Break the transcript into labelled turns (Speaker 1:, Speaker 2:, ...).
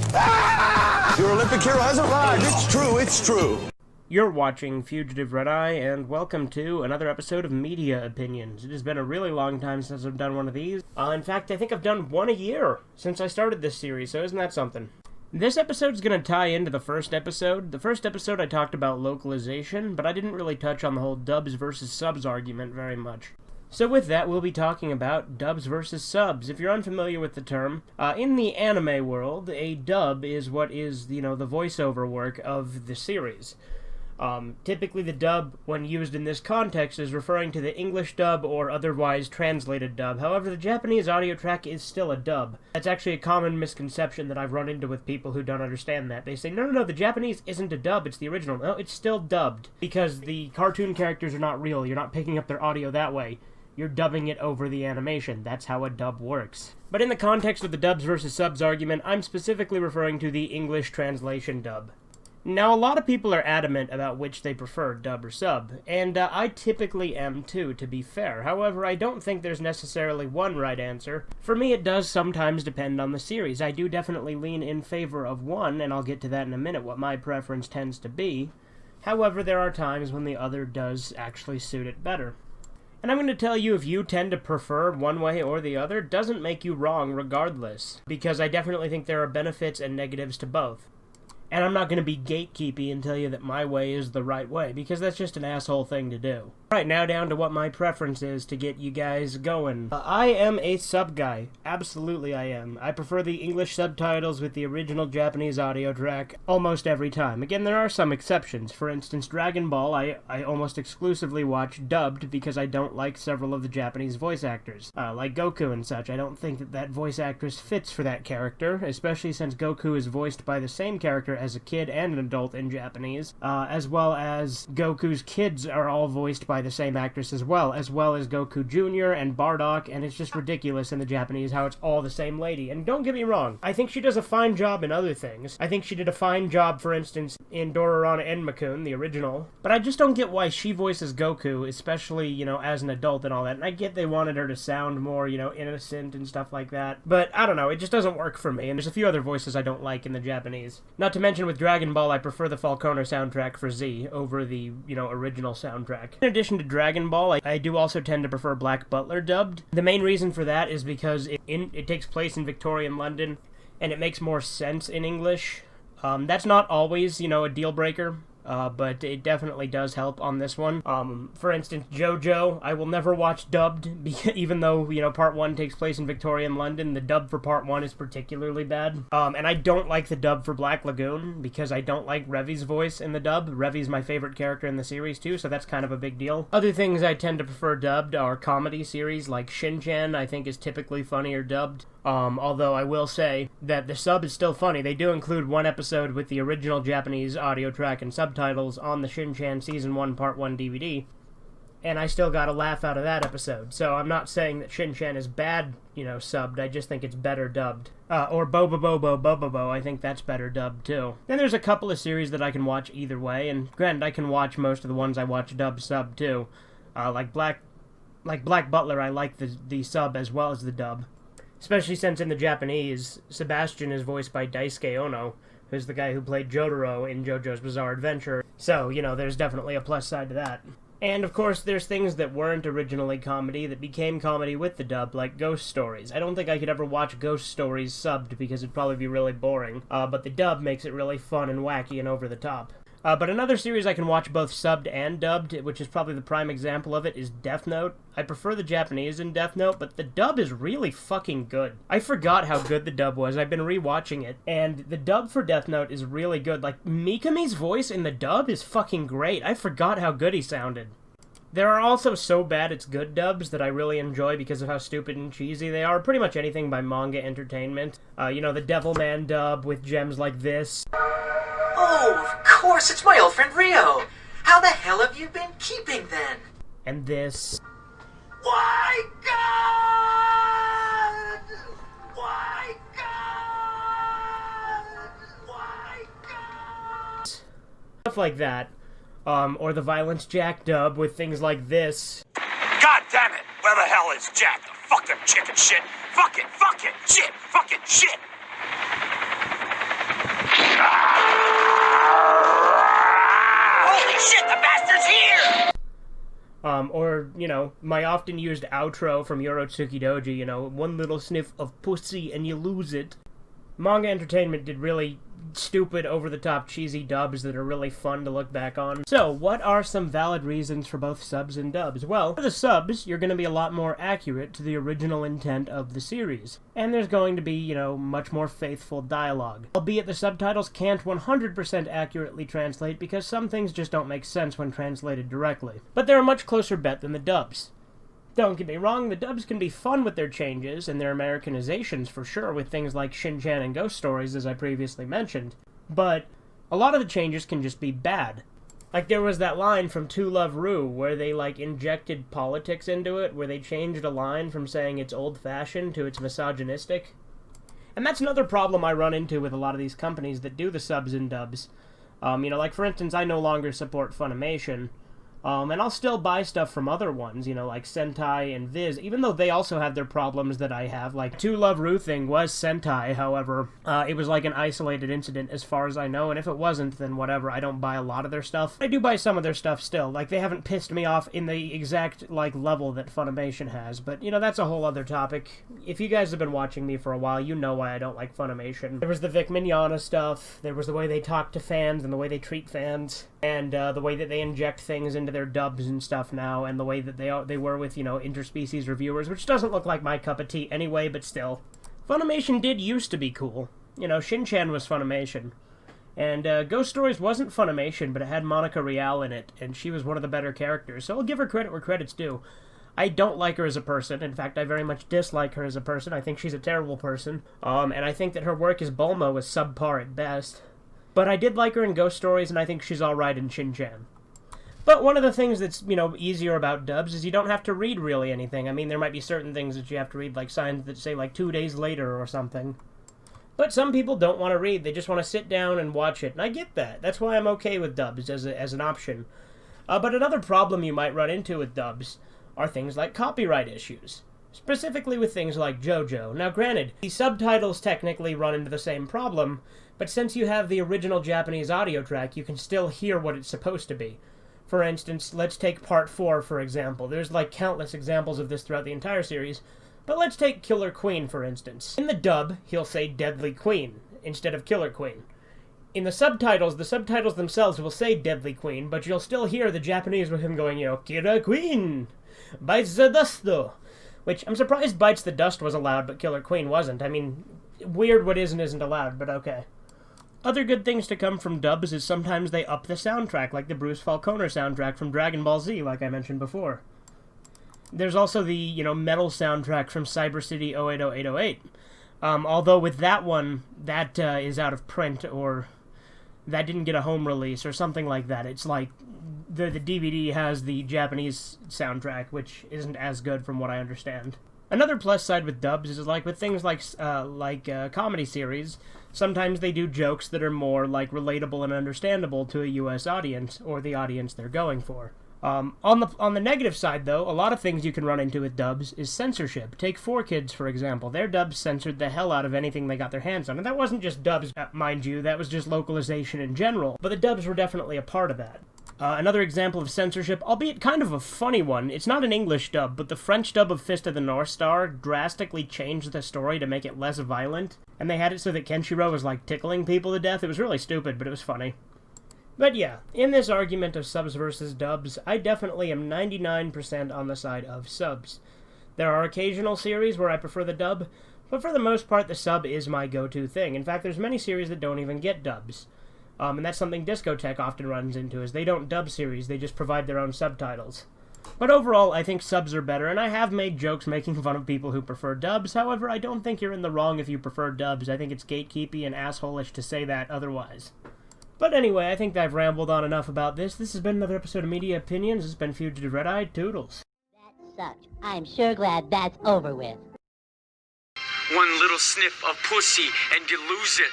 Speaker 1: Your Olympic hero has arrived. It's true.
Speaker 2: You're watching Fugitive Red Eye, and welcome to another episode of Media Opinions. It has been a really long time since I've done one of these. In fact, I think I've done one a year since I started this series, so isn't that something? This episode's going to tie into the first episode. The first episode I talked about localization, but I didn't really touch on the whole dubs versus subs argument very much. So with that, we'll be talking about dubs versus subs. If you're unfamiliar with the term, in the anime world, a dub is what is, the voiceover work of the series. Typically the dub, when used in this context, is referring to the English dub or otherwise translated dub. However, the Japanese audio track is still a dub. That's actually a common misconception that I've run into with people who don't understand that. They say, no, the Japanese isn't a dub, it's the original. No, it's still dubbed, because the cartoon characters are not real. You're not picking up their audio that way. You're dubbing it over the animation. That's how a dub works. But in the context of the dubs versus subs argument, I'm specifically referring to the English translation dub. Now, a lot of people are adamant about which they prefer, dub or sub, and I typically am too, to be fair. However, I don't think there's necessarily one right answer. For me, it does sometimes depend on the series. I do definitely lean in favor of one, and I'll get to that in a minute, what my preference tends to be. However, there are times when the other does actually suit it better. And I'm going to tell you, if you tend to prefer one way or the other, doesn't make you wrong regardless, because I definitely think there are benefits and negatives to both. And I'm not going to be gatekeepy and tell you that my way is the right way, because that's just an asshole thing to do. Alright, now down to what my preference is to get you guys going. I am a sub guy. Absolutely I am. I prefer the English subtitles with the original Japanese audio track almost every time. Again, there are some exceptions. For instance, Dragon Ball, I almost exclusively watch dubbed because I don't like several of the Japanese voice actors. Like Goku and such. I don't think that voice actress fits for that character, especially since Goku is voiced by the same character as a kid and an adult in Japanese, as well as Goku's kids are all voiced by the same actress as well as Goku Jr. and Bardock, and it's just ridiculous in the Japanese how it's all the same lady. And don't get me wrong, I think she does a fine job in other things. I think she did a fine job, for instance, in Dororana Enmakun, the original, but I just don't get why she voices Goku, especially, as an adult and all that. And I get they wanted her to sound more, innocent and stuff like that, but I don't know, it just doesn't work for me, and there's a few other voices I don't like in the Japanese. Not to mention with Dragon Ball, I prefer the Falconer soundtrack for Z over the, original soundtrack. In addition to Dragon Ball, I do also tend to prefer Black Butler dubbed. The main reason for that is because it takes place in Victorian London, and it makes more sense in English. That's not always, a deal breaker. But it definitely does help on this one. For instance, JoJo, I will never watch dubbed, even though, part 1 takes place in Victorian London. The dub for part 1 is particularly bad. And I don't like the dub for Black Lagoon, because I don't like Revi's voice in the dub. Revi's my favorite character in the series, too, so that's kind of a big deal. Other things I tend to prefer dubbed are comedy series, like Shin-Chan, I think is typically funnier dubbed. Although I will say that the sub is still funny. They do include one episode with the original Japanese audio track and subtitles on the Shin-Chan Season 1 Part 1 DVD, and I still got a laugh out of that episode. So I'm not saying that Shin-Chan is bad, subbed, I just think it's better dubbed. Or Boba Bobo Bobobo, I think that's better dubbed too. Then there's a couple of series that I can watch either way, and granted, I can watch most of the ones I watch dubbed sub too. Like Black Butler, I like the sub as well as the dub. Especially since in the Japanese, Sebastian is voiced by Daisuke Ono, who's the guy who played Jotaro in JoJo's Bizarre Adventure. So, there's definitely a plus side to that. And, of course, there's things that weren't originally comedy that became comedy with the dub, like Ghost Stories. I don't think I could ever watch Ghost Stories subbed because it'd probably be really boring, but the dub makes it really fun and wacky and over the top. But another series I can watch both subbed and dubbed, which is probably the prime example of it, is Death Note. I prefer the Japanese in Death Note, but the dub is really fucking good. I forgot how good the dub was. I've been rewatching it, and the dub for Death Note is really good. Like, Mikami's voice in the dub is fucking great. I forgot how good he sounded. There are also so bad it's good dubs that I really enjoy because of how stupid and cheesy they are. Pretty much anything by Manga Entertainment. The Devilman dub with gems like this.
Speaker 3: Oh, of course, it's my old friend Rio. How the hell have you been keeping then?
Speaker 2: And this.
Speaker 3: Why God? Why God? Why God?
Speaker 2: Stuff like that. Or the Violence Jack dub with things like this.
Speaker 4: God damn it! Where the hell is Jack? Fuck him, chicken shit! Fuck it! Shit! Fucking shit!
Speaker 2: Or, you know, my often used outro from Yorotsuki Doji, you know, one little sniff of pussy and you lose it. Manga Entertainment did really stupid, over-the-top, cheesy dubs that are really fun to look back on. So, what are some valid reasons for both subs and dubs? Well, for the subs, you're going to be a lot more accurate to the original intent of the series. And there's going to be, you know, much more faithful dialogue. Albeit the subtitles can't 100% accurately translate because some things just don't make sense when translated directly. But they're a much closer bet than the dubs. Don't get me wrong, the dubs can be fun with their changes and their Americanizations for sure, with things like Shin-Chan and Ghost Stories, as I previously mentioned. But a lot of the changes can just be bad. Like, there was that line from To Love Ru, where they, like, injected politics into it, where they changed a line from saying it's old-fashioned to it's misogynistic. And that's another problem I run into with a lot of these companies that do the subs and dubs. You know, like, for instance, I no longer support Funimation. And I'll still buy stuff from other ones, you know, like Sentai and Viz, even though they also have their problems that I have. Like, To Love Ru thing was Sentai, however, it was like an isolated incident as far as I know, and if it wasn't, then whatever, I don't buy a lot of their stuff. I do buy some of their stuff still, like, they haven't pissed me off in the exact, like, level that Funimation has, but, you know, that's a whole other topic. If you guys have been watching me for a while, you know why I don't like Funimation. There was the Vic Mignogna stuff, there was the way they talk to fans and the way they treat fans, and the way that they inject things into their dubs and stuff now, and the way that they were with, you know, interspecies reviewers, which doesn't look like my cup of tea anyway, but still. Funimation did used to be cool. You know, Shin-Chan was Funimation. And Ghost Stories wasn't Funimation, but it had Monica Rial in it, and she was one of the better characters, so I'll give her credit where credit's due. I don't like her as a person. In fact, I very much dislike her as a person. I think she's a terrible person. And I think that her work as Bulma is subpar at best. But I did like her in Ghost Stories, and I think she's alright in Shin-Chan. But one of the things that's, you know, easier about dubs is you don't have to read really anything. I mean, there might be certain things that you have to read, like signs that say, like, 2 days later or something. But some people don't want to read. They just want to sit down and watch it. And I get that. That's why I'm okay with dubs as an option. But another problem you might run into with dubs are things like copyright issues. Specifically with things like JoJo. Now, granted, the subtitles technically run into the same problem, but since you have the original Japanese audio track, you can still hear what it's supposed to be. For instance, let's take Part 4, for example. There's, like, countless examples of this throughout the entire series, but let's take Killer Queen, for instance. In the dub, he'll say Deadly Queen, instead of Killer Queen. In the subtitles themselves will say Deadly Queen, but you'll still hear the Japanese with him going, you know, Killer Queen! Bites the dust, though! Which, I'm surprised Bites the Dust was allowed, but Killer Queen wasn't. I mean, weird what is and isn't allowed, but okay. Other good things to come from dubs is sometimes they up the soundtrack, like the Bruce Falconer soundtrack from Dragon Ball Z, like I mentioned before. There's also the, you know, metal soundtrack from Cyber City 080808. Although with that one, that is out of print, or that didn't get a home release, or something like that. It's like, the DVD has the Japanese soundtrack, which isn't as good from what I understand. Another plus side with dubs is, like, with things like comedy series, sometimes they do jokes that are more, like, relatable and understandable to a US audience, or the audience they're going for. On the negative side, though, a lot of things you can run into with dubs is censorship. Take 4Kids, for example. Their dubs censored the hell out of anything they got their hands on. And that wasn't just dubs, mind you, that was just localization in general. But the dubs were definitely a part of that. Another example of censorship, albeit kind of a funny one, it's not an English dub, but the French dub of Fist of the North Star drastically changed the story to make it less violent, and they had it so that Kenshiro was, like, tickling people to death. It was really stupid, but it was funny. But yeah, in this argument of subs versus dubs, I definitely am 99% on the side of subs. There are occasional series where I prefer the dub, but for the most part, the sub is my go-to thing. In fact, there's many series that don't even get dubs. And that's something Discotech often runs into, is they don't dub series, they just provide their own subtitles. But overall, I think subs are better, and I have made jokes making fun of people who prefer dubs. However, I don't think you're in the wrong if you prefer dubs. I think it's gatekeepy and asshole-ish to say that otherwise. But anyway, I think I've rambled on enough about this. This has been another episode of Media Opinions. This has been Fugitive Red-Eye. Toodles.
Speaker 5: That sucked. I'm sure glad that's over with.
Speaker 4: One little sniff of pussy and you lose it.